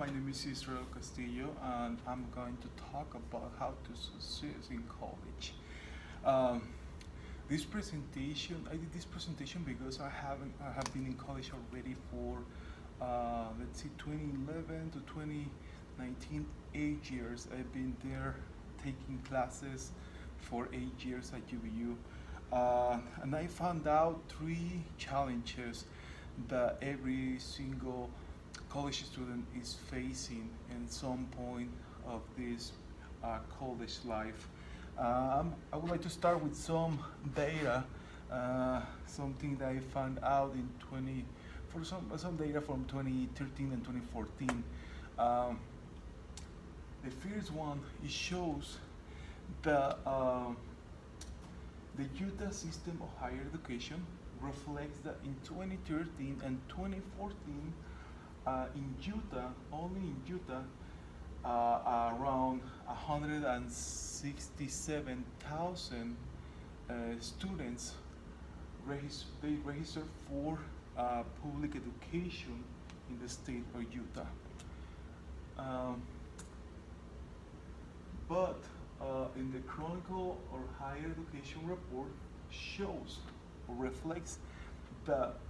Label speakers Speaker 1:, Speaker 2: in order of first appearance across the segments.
Speaker 1: My name is Israel Castillo, and I'm going to talk about how to succeed in college. Um, I did this presentation because I have been in college already for, let's see, 2011 to 2019, 8 years. I've been there taking classes for 8 years at UVU. And I found out three challenges that every single college student is facing in some point of this college life. I would like to start with some data, something that I found out in 20, for some data from 2013 and 2014. Um, the first one, it shows that the Utah system of higher education reflects that in 2013 and 2014, in Utah, only in Utah, around 167,000 students they registered for public education in the state of Utah. Um, but in the Chronicle or Higher Education report shows or reflects that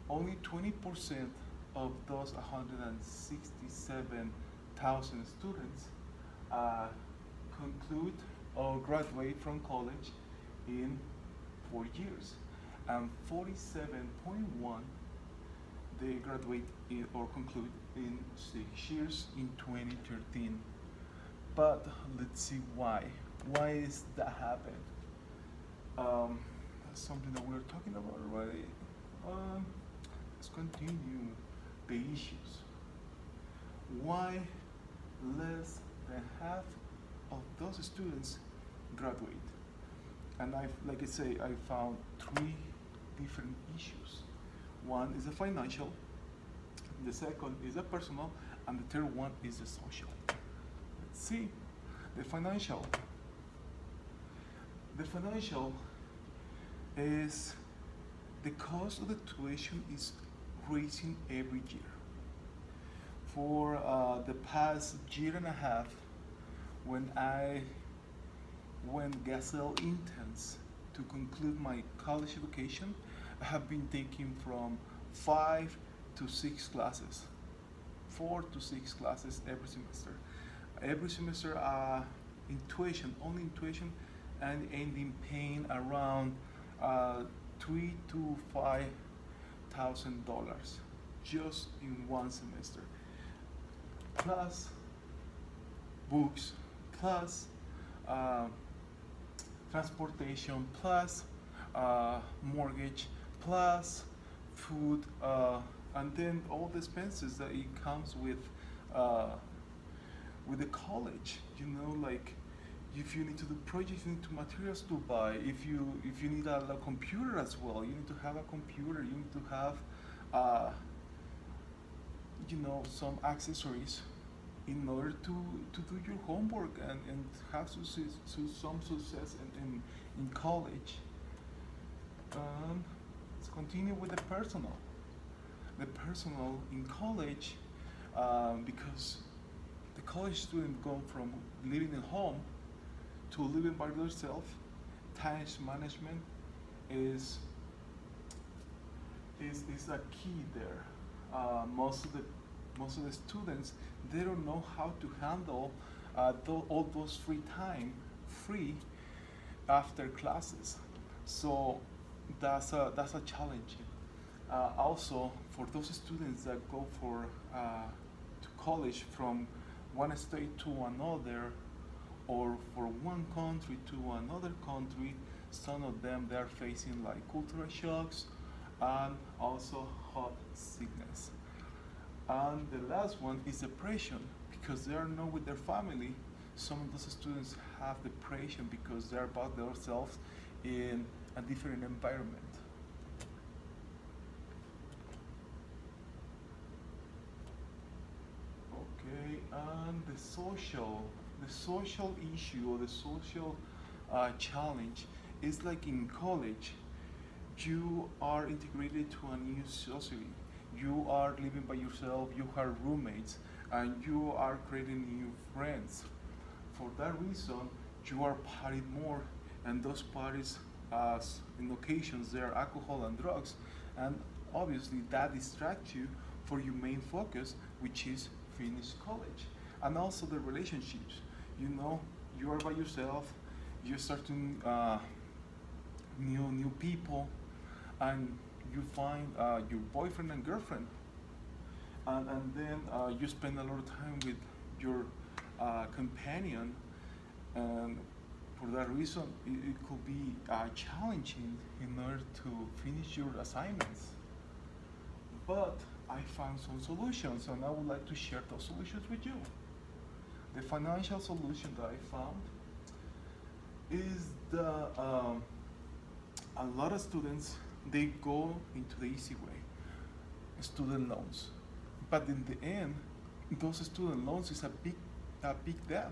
Speaker 1: only 20% of those 167,000 students conclude or graduate from college in 4 years, and 47.1 they graduate or conclude in 6 years in 2013. But let's see why. Why is that happen? That's something that we're talking about already. Let's continue the issues. Why less than half of those students graduate? And like I say, I found three different issues. One is the financial, the second is the personal, and the third one is the social. Let's see. The financial. The financial is the cost of the tuition is raising every year. For the past year and a half, when I went Gazelle Intense to conclude my college education, I have been taking from 5 to 6 classes, 4 to 6 classes every semester. Every semester, in tuition, only in tuition, and ending paying around $3,000 to $5,000 just in one semester, plus books, plus transportation, plus mortgage, plus food, and then all the expenses that it comes with the college. You know, like if you need to do projects, you need to materials to buy. If you need a computer as well, you need to have a computer. You need to have some accessories in order to do your homework and have some success in college. Let's continue with the personal. The personal in college, because the college student go from living at home to living by themselves. Time management is a key there. Most of the students, they don't know how to handle all those free after classes. So that's a challenge. Also, for those students that go to college from one state to another, or for one country to another country, some of them they are facing like cultural shocks and also hot sickness. And the last one is depression, because they are not with their family. Some of those students have depression because they are by themselves in a different environment. Okay, and the social issue or the social challenge is like in college, you are integrated to a new society. You are living by yourself, you have roommates, and you are creating new friends. For that reason, you are partying more, and those parties, in occasions, they are alcohol and drugs, and obviously that distracts you for your main focus, which is finish college, and also the relationships. You know, you are by yourself, you start to new people, and you find your boyfriend and girlfriend, and then you spend a lot of time with your companion, and for that reason, it could be challenging in order to finish your assignments. But I found some solutions, and I would like to share those solutions with you. The financial solution that I found is a lot of students, they go into the easy way, student loans. But in the end, those student loans is a big debt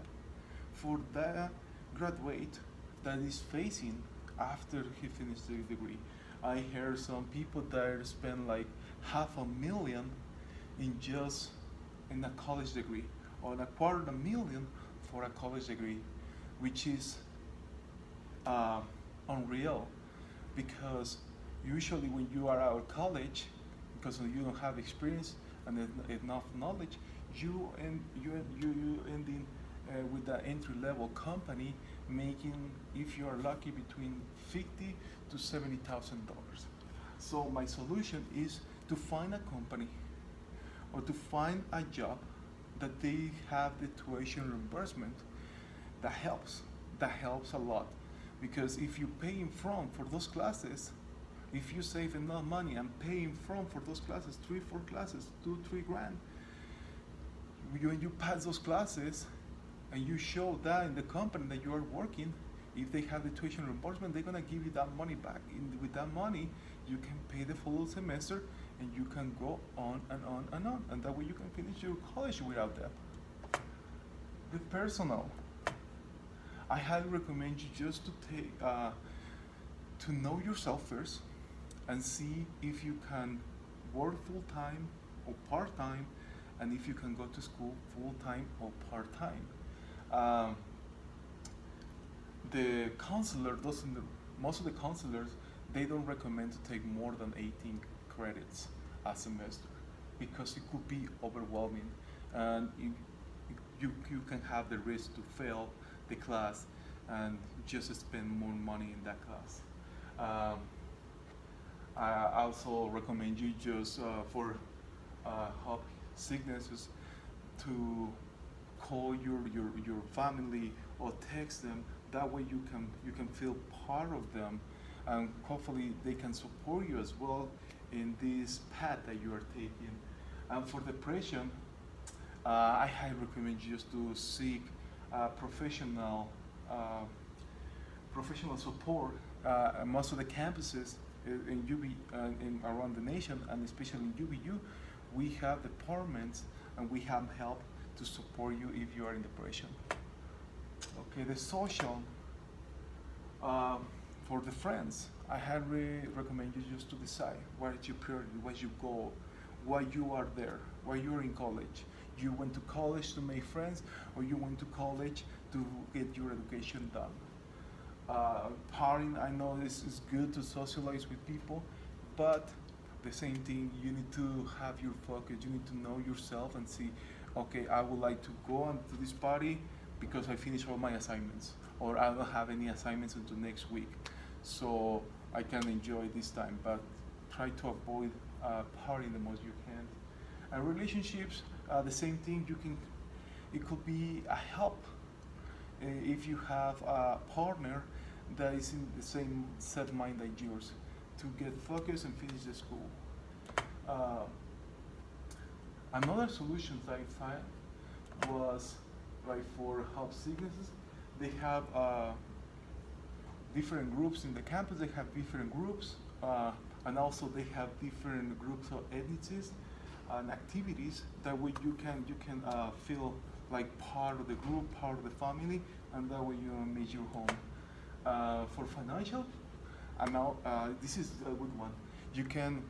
Speaker 1: for the graduate that is facing after he finished the degree. I heard some people that spend like $500,000 in just in a college degree, or a quarter of a million for a college degree, which is uh, unreal, because usually when you are out of college, because you don't have experience and enough knowledge, you ending with the entry level company making, if you are lucky, between $50,000 to $70,000. So my solution is to find a company or to find a job that they have the tuition reimbursement. That helps. That helps a lot, because if you pay in front for those classes, if you save enough money and pay in front for those classes, 3, 4 classes, 2, 3 grand, when you pass those classes and you show that in the company that you are working, if they have the tuition reimbursement, they're gonna give you that money back. With that money, you can pay the full semester, and you can go on and on and on, and that way you can finish your college without debt. The personal, I highly recommend you just to take to know yourself first, and see if you can work full time or part time, and if you can go to school full time or part time. Um, the counselor doesn't. Most of the counselors, they don't recommend to take more than 18 credits a semester, because it could be overwhelming, and you can have the risk to fail the class and just spend more money in that class. Um, I also recommend you just for health sicknesses to call your family or text them. That way you can feel part of them, and hopefully they can support you as well in this path that you are taking. And for depression, I highly recommend you just to seek uh, professional support. Most of the campuses in UB around the nation, and especially in UBU, we have departments and we have help to support you if you are in depression. Okay, the social, for the friends, I highly recommend you just to decide what is your priority, what's your goal, why you are there, why you're in college. You went to college to make friends, or you went to college to get your education done. Partying, I know this is good to socialize with people, but the same thing, you need to have your focus. You need to know yourself and see, okay, I would like to go on to this party because I finished all my assignments, or I don't have any assignments until next week, so I can enjoy this time. But try to avoid partying the most you can. And relationships, the same thing. It could be a help if you have a partner that is in the same set mind like yours, to get focused and finish the school. Uh, Another solution that I found was like for health sicknesses. They have different groups in the campus. They have different groups, and also they have different groups of ethnicities and activities. That way you can feel like part of the group, part of the family, and that way you make your home. For financial, and now this is a good one. You can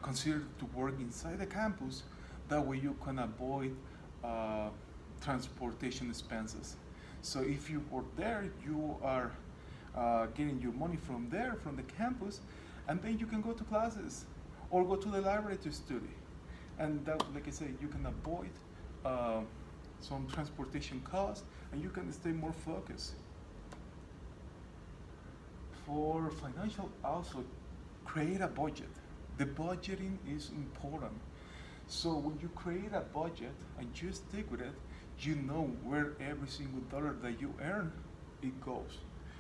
Speaker 1: consider to work inside the campus, That way you can avoid uh, transportation expenses. So if you work there, you are getting your money from there, from the campus, and then you can go to classes or go to the library to study. And that, like I said, you can avoid uh, some transportation costs, and you can stay more focused. For financial, also create a budget. The budgeting is important. So when you create a budget and you stick with it, you know where every single dollar that you earn it goes,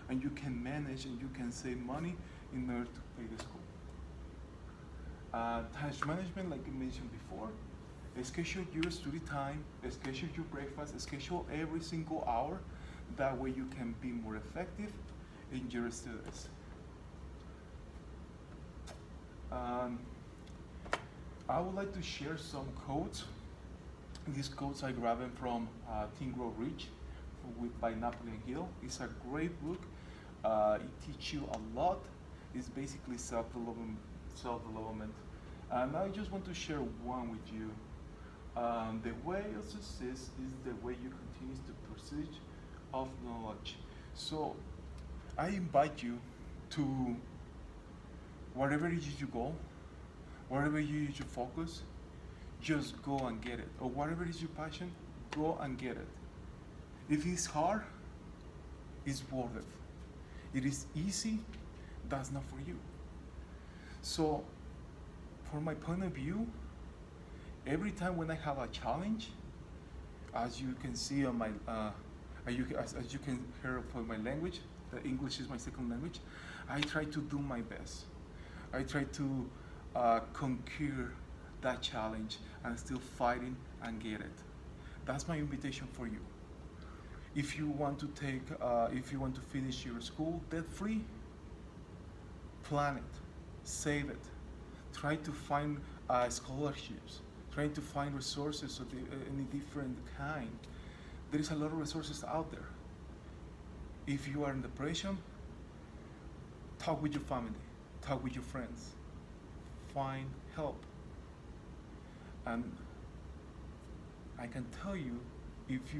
Speaker 1: and you can manage and you can save money in order to pay the school. Time management, like I mentioned before, schedule your study time, schedule your breakfast, schedule every single hour. That way you can be more effective in your studies. Um, I would like to share some quotes. These quotes I grabbed them from Think Grow Rich by Napoleon Hill. It's a great book. It teaches you a lot. It's basically self-development. Self-development. And I just want to share one with you. The way of success is the way you continue the pursuit of knowledge. So I invite you to wherever it is you go, wherever you use your focus, just go and get it. Or whatever is your passion, go and get it. If it's hard, it's worth it. It is easy, that's not for you. So, from my point of view, every time when I have a challenge, as you can see on my, as you can hear from my language, the English is my second language, I try to do my best. I try to conquer that challenge and still fighting and get it. That's my invitation for you. If you want to if you want to finish your school debt-free, plan it, save it, try to find scholarships, try to find resources of any different kind. There is a lot of resources out there. If you are in depression, talk with your family, talk with your friends, find help. And I can tell you, if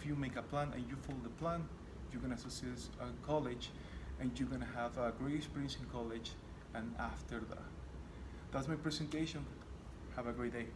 Speaker 1: you make a plan and you follow the plan, you're gonna succeed in college, and you're gonna have a great experience in college. And after that, that's my presentation. Have a great day.